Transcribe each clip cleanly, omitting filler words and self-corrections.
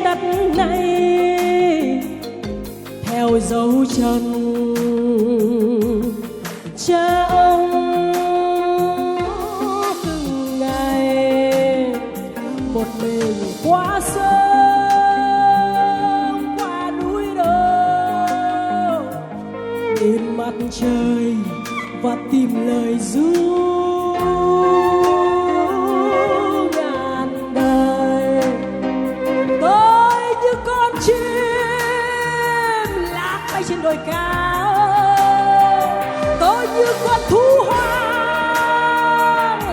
đất này theo dấu chân cha ông từng ngày một mình qua sông qua núi đồi tìm mặt trời và tìm lời ru ngàn đời. Tôi như con chim lạc bay trên đồi cao, tôi như con thú hoang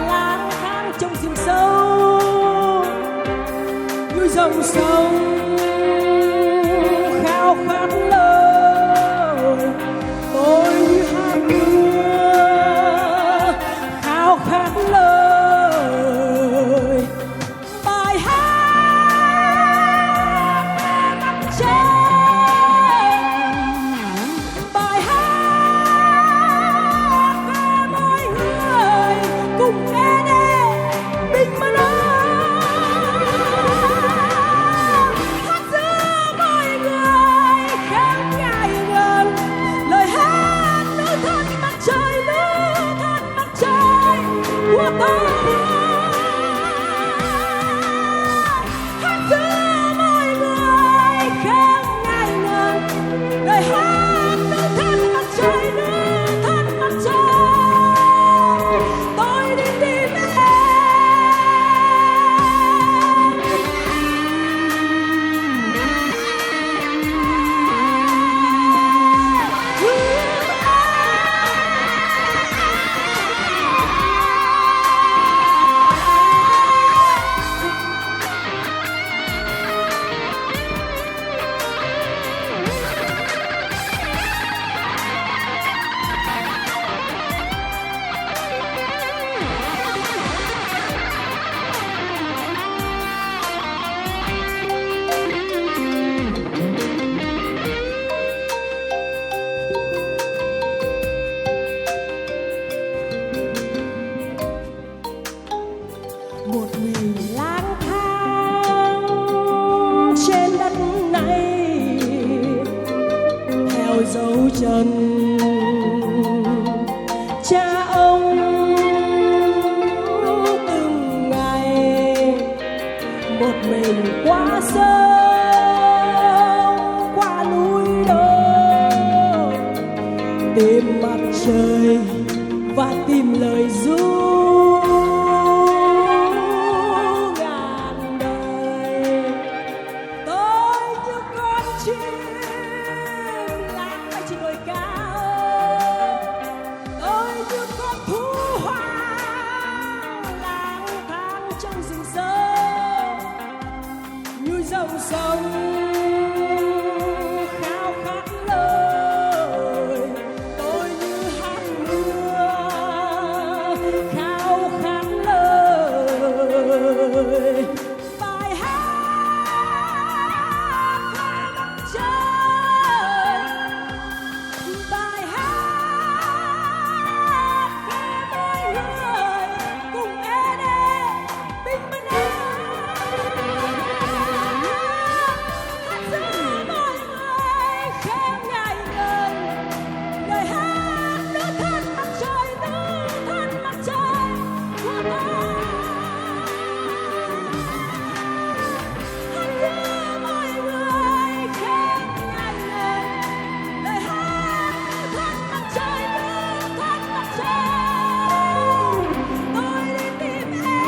lang thang trong rừng sâu, như dòng sông khao khát lời. Tôi như hạt mưa khao khát lời. Bài hát về mặt trời, bài hát về mọi người cùng nghe đây bình minh hát giữa mọi người khắp ngày gần. Lời hát nước thân mặt trời, nước thân mặt trời của tôi. Hát giữa mọi người khắp ngày gần. Lời hát nước thân mặt trời, nước thân mặt trời. Tôi đi tìm em. Một mình lang thang trên đất này theo dấu chân cha ông từng ngày. Một mình qua sông qua núi đồi tìm mặt trời và tìm lời ru ngàn đời. Tôi như con chim lạc bay trên đồi cao, tôi như con thú hoang lang thang trong rừng sâu, như dòng sông khao khát lời. Tôi như hạt mưa khao khát lời. Bài hát về mặt trời, bài hát về mọi người cùng nghe đây bình minh hát giữa mọi người khắp ngày gần. Lời hát nước thân mặt trời, nước thân mặt trời của tôi. Hát giữa mọi người khắp ngày gần. Lời hát nước thân mặt trời, nước thân mặt trời. Tôi đi tìm em.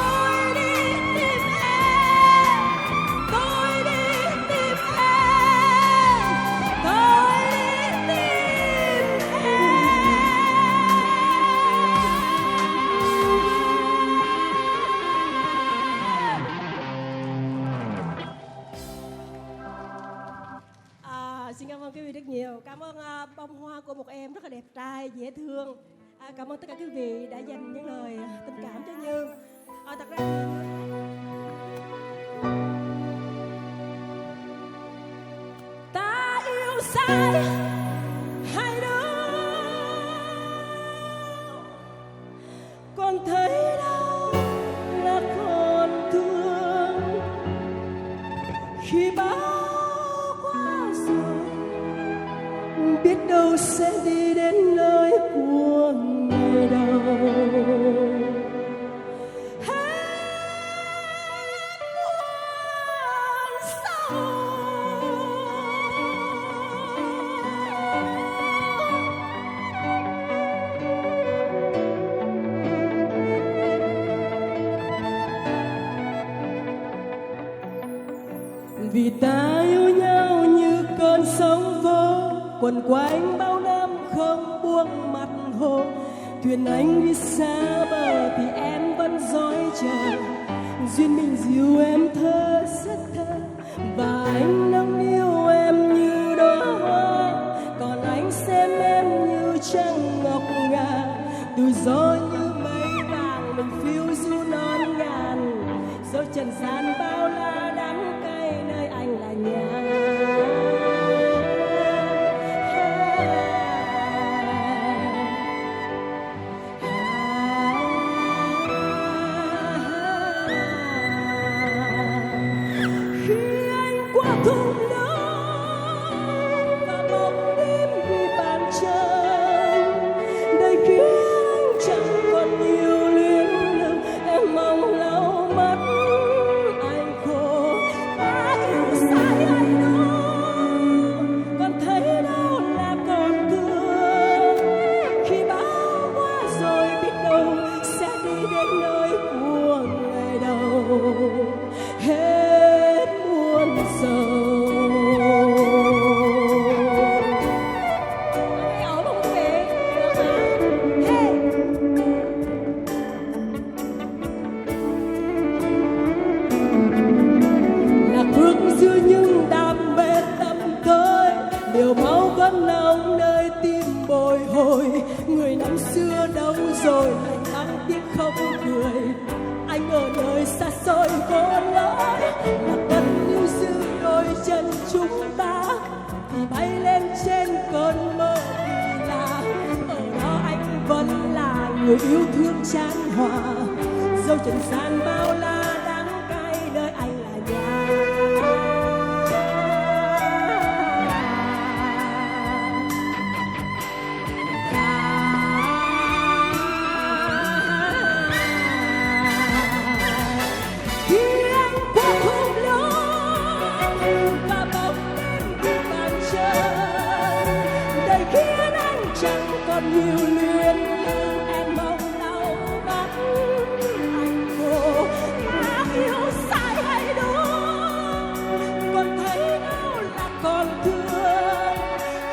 Tôi đi tìm em. Tôi đi tìm em. Tôi đi tìm em. Xin cảm ơn quý vị rất nhiều. Cảm ơn bông hoa của một em rất là đẹp trai, dễ thương. Cảm ơn tất cả quý vị đã dành những lời tình cảm cho Như. Thật ra sai hai đứa, còn thấy đâu là còn thương. Khi bão qua rồi biết đâu sẽ đi đến nơi của ngày đầu. Vì ta yêu nhau như cơn sóng vỗ quần quanh bao năm không buông mặt hồ. Thuyền anh đi xa bờ thì em vẫn dõi chờ. Duyên mình dìu em thơ rất thơ, và anh nâng niu em như đóa hoa, còn anh xem em như trăng ngọc ngà. Tự do như mây vàng mình phiêu du non ngàn, dẫu trần gian bao la đắng cay nơi anh là nhà. Khi anh qua thung lũng và bóng đêm vì bàn chân, đời kia anh chẳng còn nhiều luyến lưu. Em mong lau mắt anh khô, ta yêu sai ai đó, còn thấy đâu là còn thương. Khi bão qua rồi biết đâu sẽ đi đến nơi của ngày đầu. Hết muôn sầu. Ở một vị hey. Lạc bước giữa những đam mê tâm tối, điều máu vẫn nóng nơi tim bồi hồi. Người năm xưa đâu rồi, anh thắm tiếc không cười. Anh ở nơi xa xôi vô lối, là đất lưu giữ đôi chân chúng ta thì bay lên trên cơn mơ kỳ lạ. Ở đó anh vẫn là người yêu thương chan hòa, dẫu trần gian bao la đắng cay nơi anh là nhà. Khi anh qua thung lũng và bóng đêm vì bàn chân, đời khiến anh chẳng còn nhiều luyến lưu. Em mong lau mắt anh khô, ta yêu sai hay đúng, còn thấy đâu là còn thương.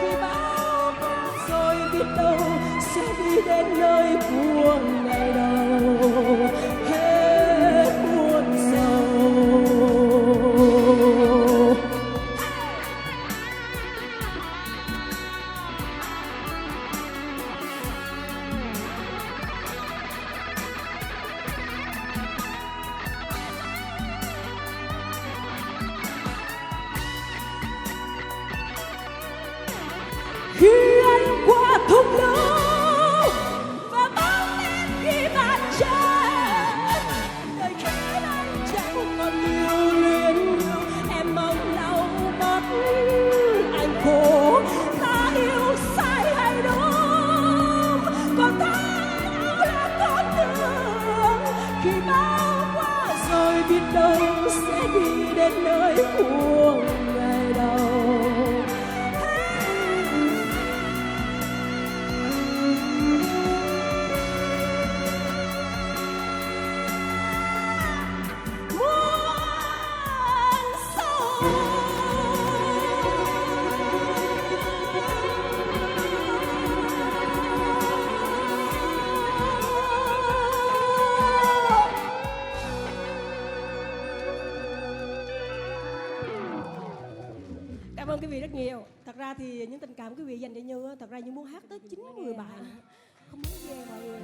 Khi bão qua rồi biết đâu sẽ đi đến nơi của ngày đầu. Hết muôn sầu. Khi anh qua thung lũng và bóng đêm khi bàn chân, đời khiến anh chẳng còn nhiều luyến lưu. Em mong lau mắt anh khô, ta yêu sai hay đúng, còn ta đâu là con đường. Khi bão qua rồi biết đâu sẽ đi đến nơi của ngày đầu. Cảm ơn quý vị rất nhiều. Thật ra thì những tình cảm quý vị dành cho Như á, thật ra Như muốn hát tới 90 bài, không muốn ghê mọi người.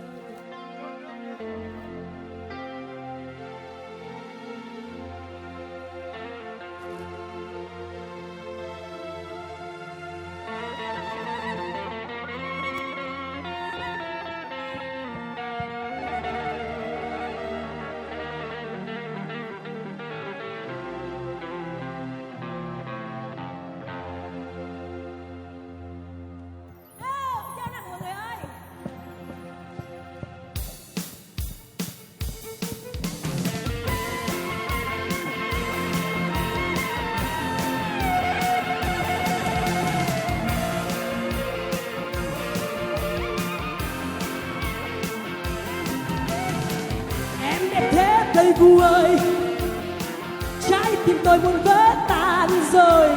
Pleiku ơi, trái tim tôi muốn vỡ tan rồi,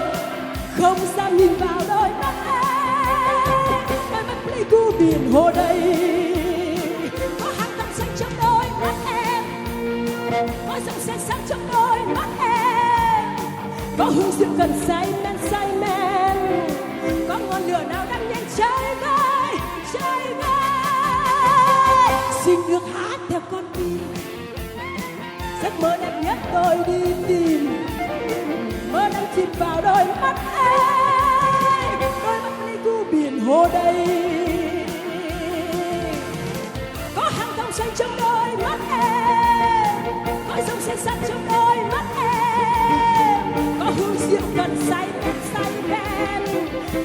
không dám nhìn vào đôi mắt em. Đôi mắt Pleiku biển hồ đầy, có hàng tóc xanh trong đôi mắt em, có dòng sen sáng trong đôi mắt em, có hương rượu cần say men, có ngọn lửa nào đang nhanh cháy vơi, cháy vơi. Xin được hát theo con tim, giấc mơ đẹp nhất tôi đi tìm, mơ đang chìm vào đôi mắt em, đôi mắt Pleiku biển hồ đầy, có hàng dòng xanh trong đôi mắt em, có dòng sen sắt trong đôi mắt em, có hương rượu cần say men,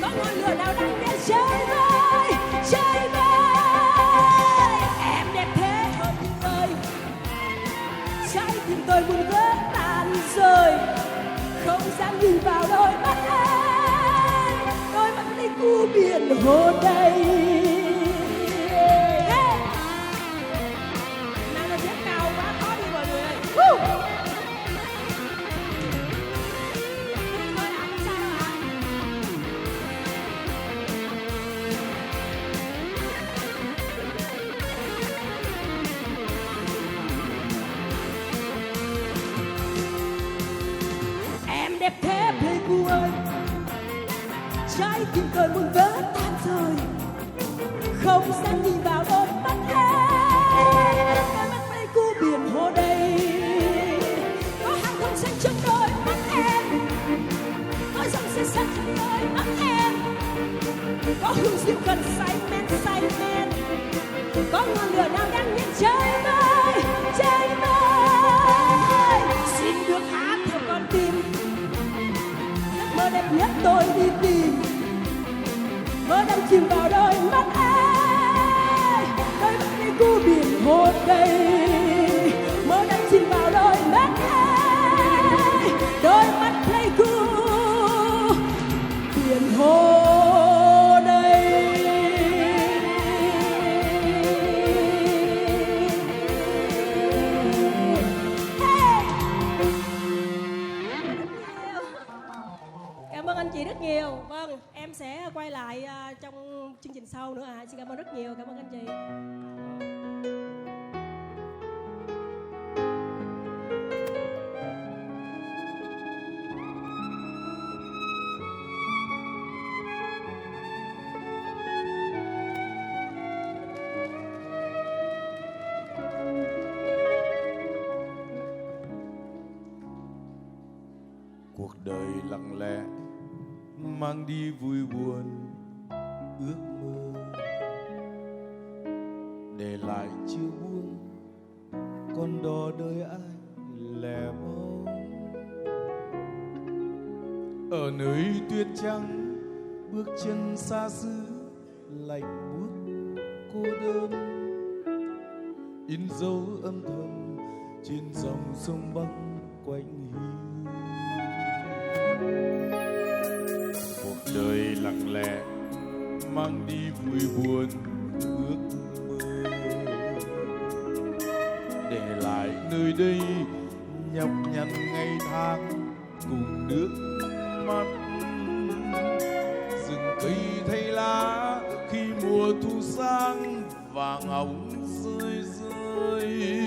có ngọn lửa nào đang nhẹ cháy vơi, cháy vơi. Em đẹp thế hơn ơi, trái tim tôi muốn vỡ tan rồi, không dám nhìn vào đôi mắt em, đôi mắt Pleiku biển hồ đầy. Nào là tiếng cao quá khó đi mọi người ơi. Đẹp thế Pleiku ơi, trái tim tôi muốn vỡ tan rồi, không dám nhìn vào đôi mắt em, đôi mắt Pleiku biển hồ đầy, có hàng thông xanh trong đôi mắt em, có dòng sen sắt trong đôi mắt em, có hương rượu cần say men, có ngọn lửa nào đang nhẹ cháy vơi, cháy vơi. Xin được hát theo con tim, mơ đẹp nhất tôi đi tìm, mơ đang chìm vào đôi mắt em, đôi mắt Pleiku biển hồ đầy, mơ đang chìm vào đôi mắt em, đôi mắt Pleiku biển hồ đầy. Cảm ơn anh chị rất nhiều. Vâng, em sẽ quay lại trong chương trình sau nữa. Xin cảm ơn rất nhiều. Cảm ơn anh chị. Cuộc đời lặng lẽ mang đi vui buồn ước mơ, để lại chưa buông con đò đời ai lẻ mong. Ở nơi tuyết trắng bước chân xa xứ lạnh buốt cô đơn, in dấu âm thầm trên dòng sông băng quanh hiu. Cuộc đời lặng lẽ mang đi vui buồn ước mơ, để lại nơi đây nhọc nhằn ngày tháng cùng nước mắt. Rừng cây thay lá khi mùa thu sang vàng óng rơi rơi,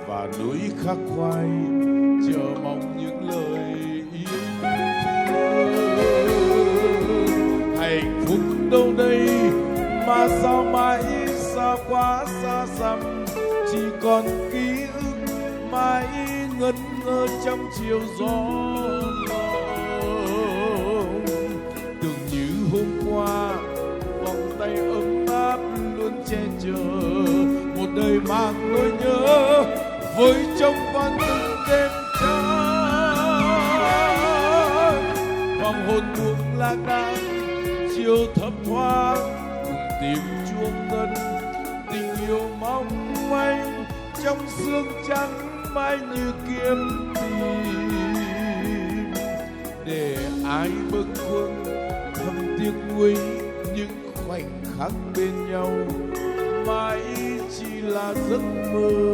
và núi khắc khoải chờ mong những lời yêu thương. Hạnh phúc đâu đây mà sao mãi xa quá xa xăm, chỉ còn ký ức mãi ngẩn ngơ trong chiều gió lộng. Tưởng như hôm qua vòng tay ấm áp luôn che chở một đời mang nỗi nhớ, với trong vắng từng đêm trắng. Hoàng hôn buông lang đãng chiều thấp thoáng, cùng tìm chuông ngân tình yêu mong manh trong sương trắng mãi như kiếm tìm. Để ai bâng khuâng thầm tiếc nuối những khoảnh khắc bên nhau, mãi chỉ là giấc mơ.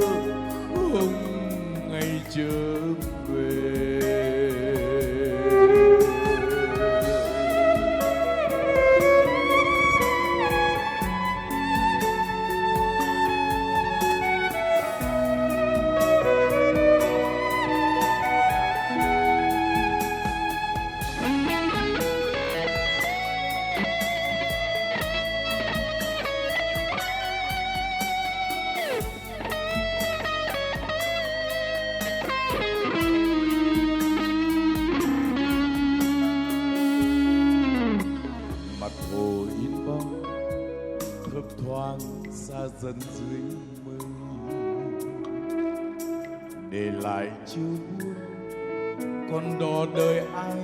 không ngày trở về. Mặt hồ in bóng thấp thoáng xa dần dưới mây, để lại chiều buồn còn đò đời ai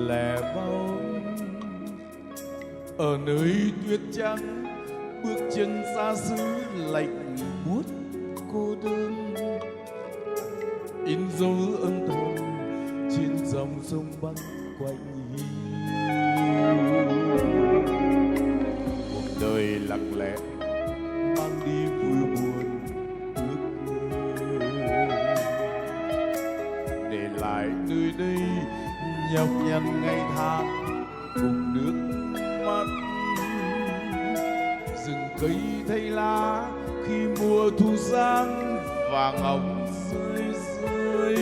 lẻ bóng. Ở nơi tuyết trắng bước chân xa xứ lạnh buốt cô đơn, in dấu âm thầm trên dòng sông băng quanh cuộc đời lặng lẽ mang đi vui buồn ước mơ, để lại nơi đây nhọc nhằn ngày tháng cùng nước mắt. Rừng cây thay lá khi mùa thu sang vàng hồng rơi rơi,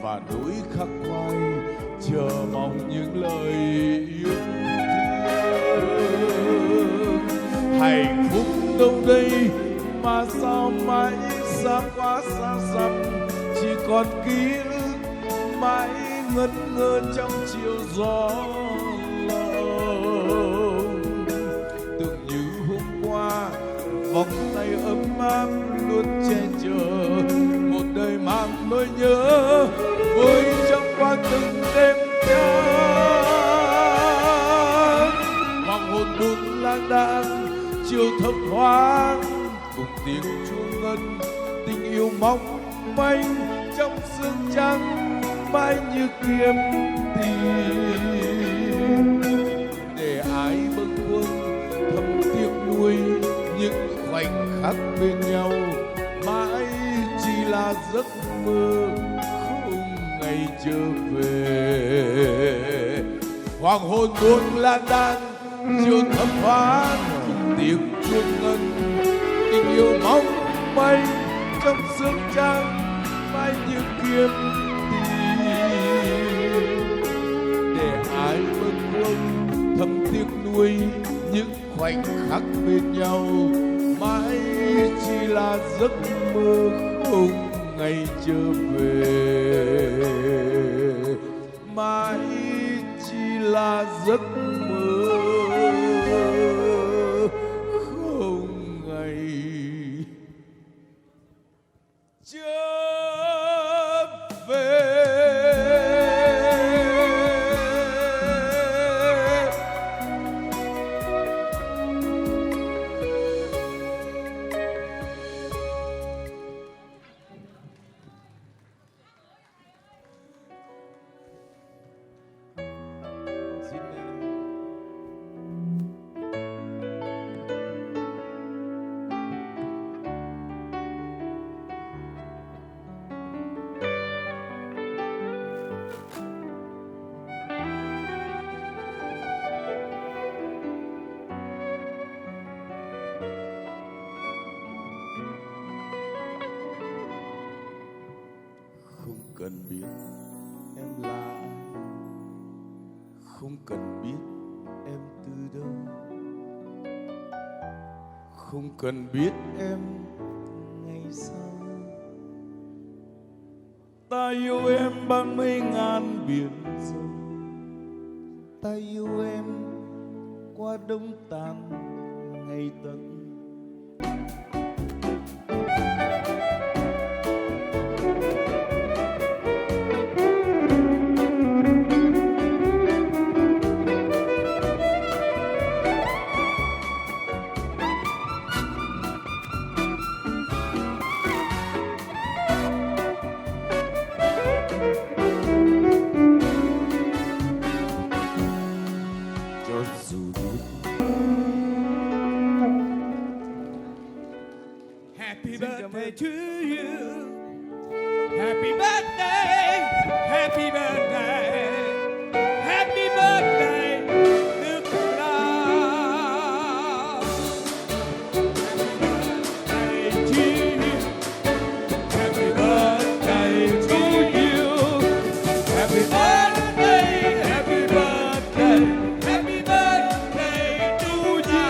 và nỗi khắc khoải chờ mong những lời yêu thương. Hạnh phúc đâu đây mà sao mãi xa quá xa xăm, chỉ còn ký ức mãi ngẩn ngơ trong chiều gió lộng. Tưởng như hôm qua vòng tay ấm áp luôn che chở một đời mang nỗi nhớ vui trong qua từng đêm trắng. Hoàng hôn buông lang đãng chiều thấp thoáng cùng tiếng chuông ngân, tình yêu mong manh trong sương trắng mãi như kiếm tìm. Để ai bâng khuâng thầm tiếc nuối những khoảnh khắc bên nhau, mãi chỉ là giấc mơ không ngày trở về. Hoàng hôn buông lang đãng chiều thấp thoáng cùng tiếng chuông ngân, tình yêu mong manh trong sương trắng mãi như kiếm tìm. Để ai bâng khuâng thầm tiếc nuối những khoảnh khắc bên nhau, mãi chỉ là giấc mơ không ngày trở về. Mãi chỉ là giấc mơ không ngày trở về. Không cần biết em là ai, không cần biết em từ đâu, không cần biết em ngày sau. Ta yêu em bằng mấy ngàn biển sâu, ta yêu em qua đông tàn ngày tận. Happy birthday, happy birthday, happy birthday, Đức Long. Happy birthday to you. Happy birthday, happy birthday, happy birthday to you.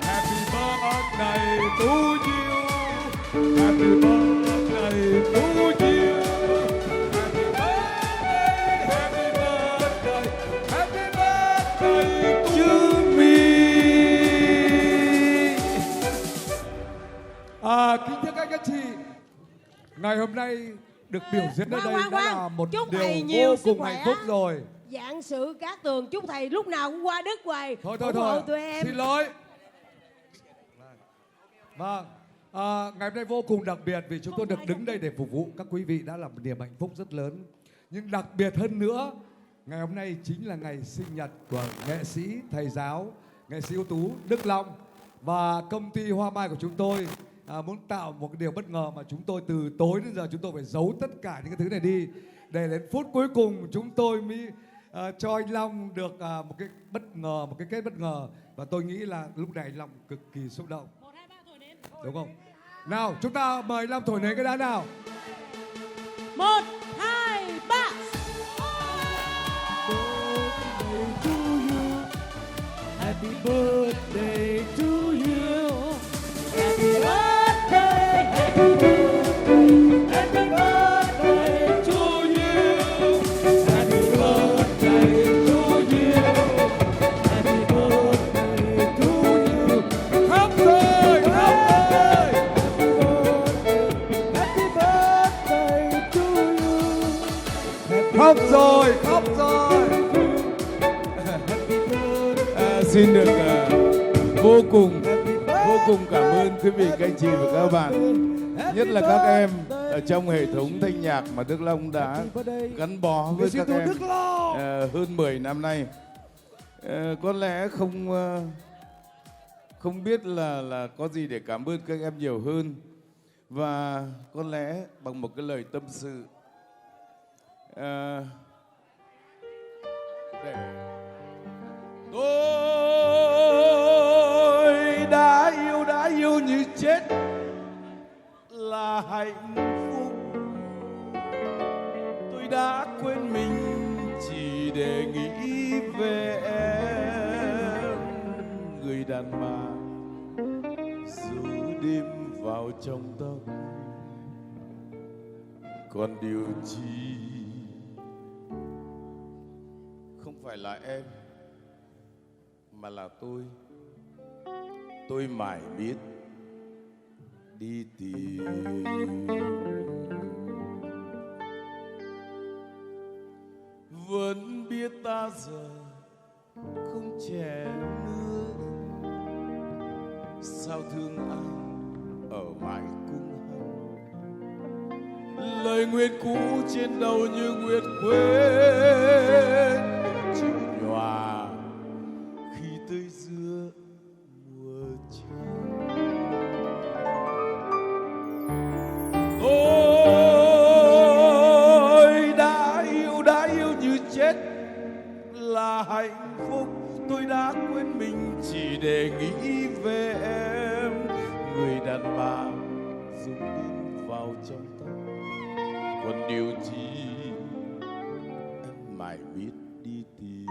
Happy birthday to you. Happy birthday to you. Happy birthday, happy birthday to me. Kính thưa các anh chị, ngày hôm nay được biểu diễn ở đây Khoan, đã khoan. là một Chúc điều thầy nhiều vô sức cùng khỏe. hạnh phúc rồi. Vạn sự cát tường, chúc thầy lúc nào cũng qua Đức hoài. Thôi ủng hộ tụi thôi, em. xin lỗi. Vâng, ngày hôm nay vô cùng đặc biệt vì chúng tôi được đứng đây để phục vụ các quý vị đã là một niềm hạnh phúc rất lớn. Nhưng đặc biệt hơn nữa, ngày hôm nay chính là ngày sinh nhật của nghệ sĩ, thầy giáo, nghệ sĩ ưu tú Đức Long. Và công ty Hoa Mai của chúng tôi muốn tạo một cái điều bất ngờ mà chúng tôi từ tối đến giờ chúng tôi phải giấu tất cả những cái thứ này đi. Để đến phút cuối cùng chúng tôi mới cho anh Long được một cái bất ngờ, một cái kết bất ngờ. Và tôi nghĩ là lúc này anh Long cực kỳ xúc động. Đúng không? Nào, chúng ta mời anh Long thổi nến cái đã nào. 1, 2, 3. Happy birthday to you. Happy birthday, happy birthday, happy birthday to you. Happy birthday to you. Happy birthday to you. Khóc rồi, khóc rồi. Happy birthday to you. Khóc rồi, khóc rồi. Xin được vô cùng cảm ơn quý vị, các anh chị và các bạn, nhất là các em ở trong hệ thống thanh nhạc mà Đức Long đã gắn bó với các em hơn 10 năm nay. Có lẽ không biết là có gì để cảm ơn các em nhiều hơn, và có lẽ bằng một cái lời tâm sự tôi đã yêu như chết là hạnh phúc. Tôi đã quên mình chỉ để nghĩ về em, người đàn bà dù đêm vào trong tóc. Còn điều chi không phải là em mà là tôi mãi biết đi tìm. Vẫn biết ta giờ không trẻ nữa, sao thương anh ở mãi cung hận. Lời nguyện cũ trên đầu như nguyệt quên chữ nhòa khi tới giữa mùa chiều. Tôi đã yêu như chết là hạnh phúc. Tôi đã quên mình chỉ để nghĩ về em, người đàn bà dùng đêm vào trong tóc. Còn điều chi em mãi biết đi tìm.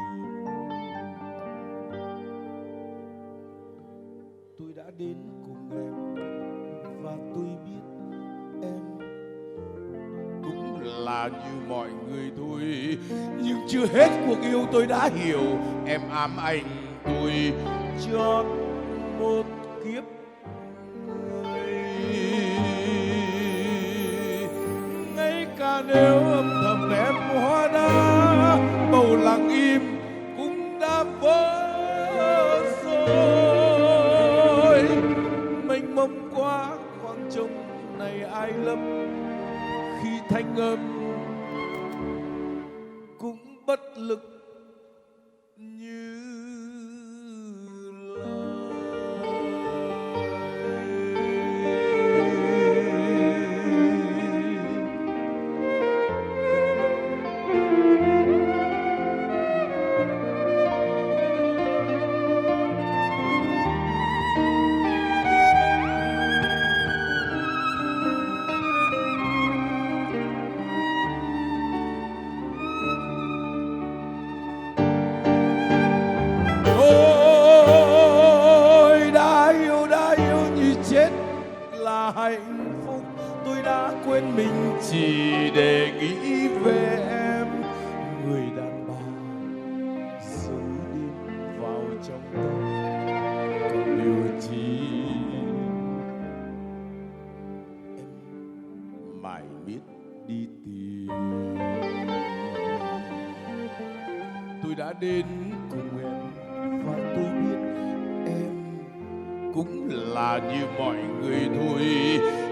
Tôi đã đến cùng em và tôi biết em cũng là như mọi người thôi. Nhưng chưa hết cuộc yêu tôi đã hiểu em ám ảnh tôi chót một kiếp người. Ngay cả nếu âm thầm ném hoa đá, bầu lặng im cũng đã vỡ rồi. Mênh mông quá khoảng trống này ai lấp, khi thanh âm cũng bất lực như lời. mình chỉ để nghĩ về em, người đàn bà rồi đêm vào trong tâm, còn điều chi em mãi biết đi tìm. Tôi đã đến cùng em và tôi biết em cũng là như mọi người thôi,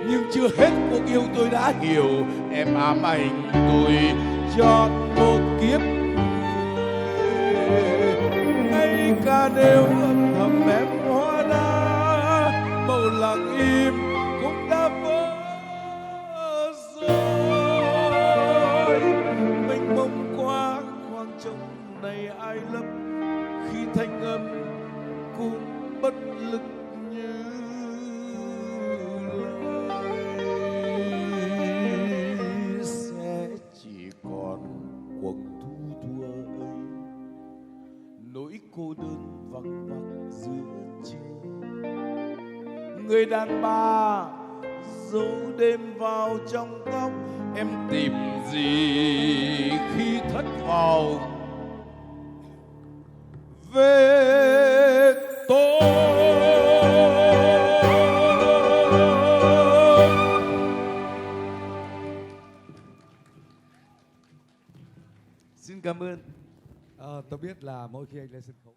nhưng chưa hết cuộc yêu tôi đã hiểu em ám ảnh tôi chọn một kiếp người. Ngay cả đêm âm thầm em hóa đá, màu lặng im cũng đã vỡ rồi. Mênh mông quá khoảng trống này ai lấp, khi thanh âm cũng bất lực như lời. Sẽ chỉ còn cuộc thu thua ấy, nỗi cô đơn vắng vắng giữa trưa. Người đàn bà dấu đêm vào trong tóc, em tìm gì khi thất vọng về tôi. Xin cảm ơn. Tôi biết là mỗi khi anh lên sân khấu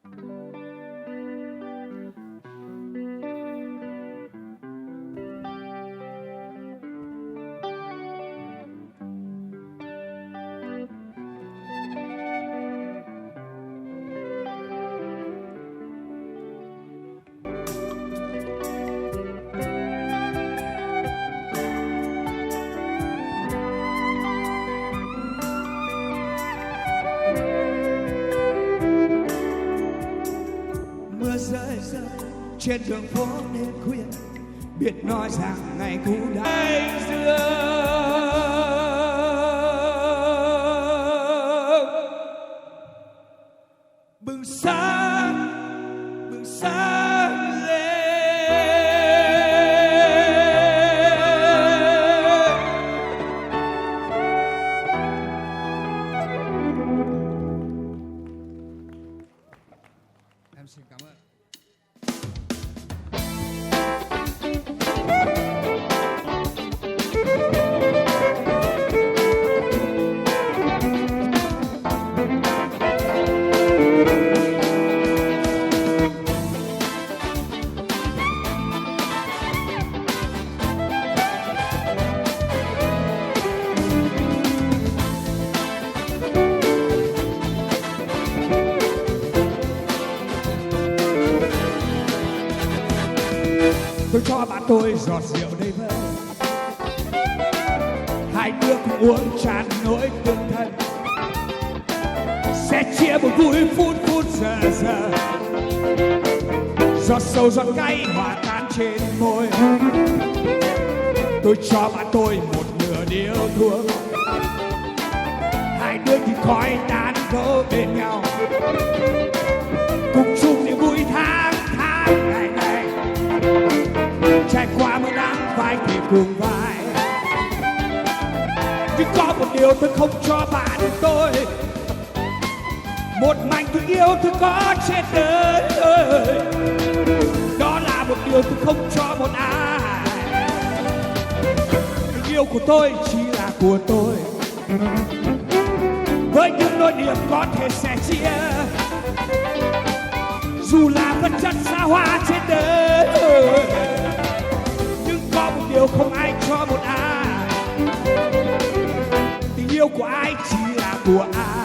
rơi rơi trên đường phố đêm khuya, biết nói rằng ngày cũ đã anh dương bừng sáng lên. em xin cảm ơn. Tôi cho bạn tôi giọt rượu đầy vơi, hai đứa cùng uống tràn nỗi tương thân, sẽ chia một vui phút giờ. Giọt sầu giọt cay hòa tan trên môi, tôi cho bạn tôi một nửa điếu thuốc, hai đứa thì khói tàn gấu bên nhau, cùng chung niềm vui tháng ngày này, trải qua mưa nắng vai kề cùng vai. Nhưng có một điều tôi không cho bạn tôi, một mảnh tôi yêu tôi có trên đời, đó là một điều tôi không cho một ai. Tình yêu của tôi chỉ là của tôi, với những nỗi niềm có thể sẻ chia, dù là vật chất xa hoa trên đời. Nhưng có một điều không ai cho một ai, tình yêu của ai chỉ là của ai.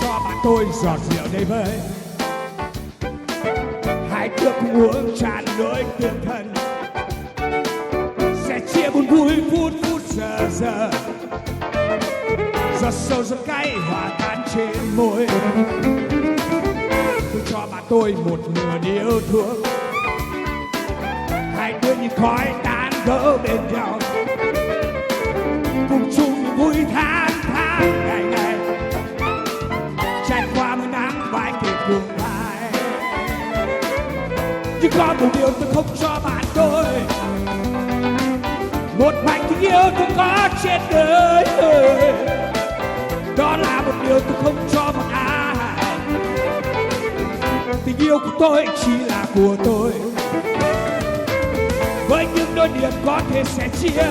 cho bạn tôi giọt rượu đây với. Hai đứa cùng uống tràn nỗi tương thân, sẽ chia buồn vui phút phút giờ giờ. Giọt sâu giọt cay hòa tan trên môi. Tôi cho bạn tôi một nửa yêu thương. Hai đứa như khói tan gỡ bên nhau, cùng chung niềm vui tháng tháng ngày ngày, trải qua mưa nắng vai kề cùng vai. Nhưng có một điều tôi không cho bạn tôi, một mảnh tình yêu tôi có trên đời. Đó là một điều tôi không cho một ai. Tình yêu của tôi chỉ là của tôi, với những nỗi niềm có thể sẽ chia,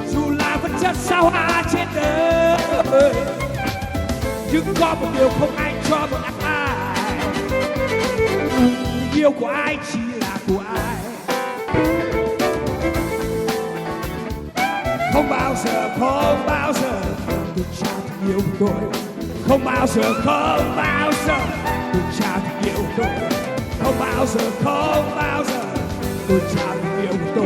dù là vật chất sao hoa trên đời. Nhưng có một điều không ai cho một ai, tình yêu của ai chỉ là của ai. Không bao giờ tôi trao tình yêu của tôi. Không bao giờ tôi trao tình yêu của tôi. Không bao giờ tôi trao tình yêu của tôi.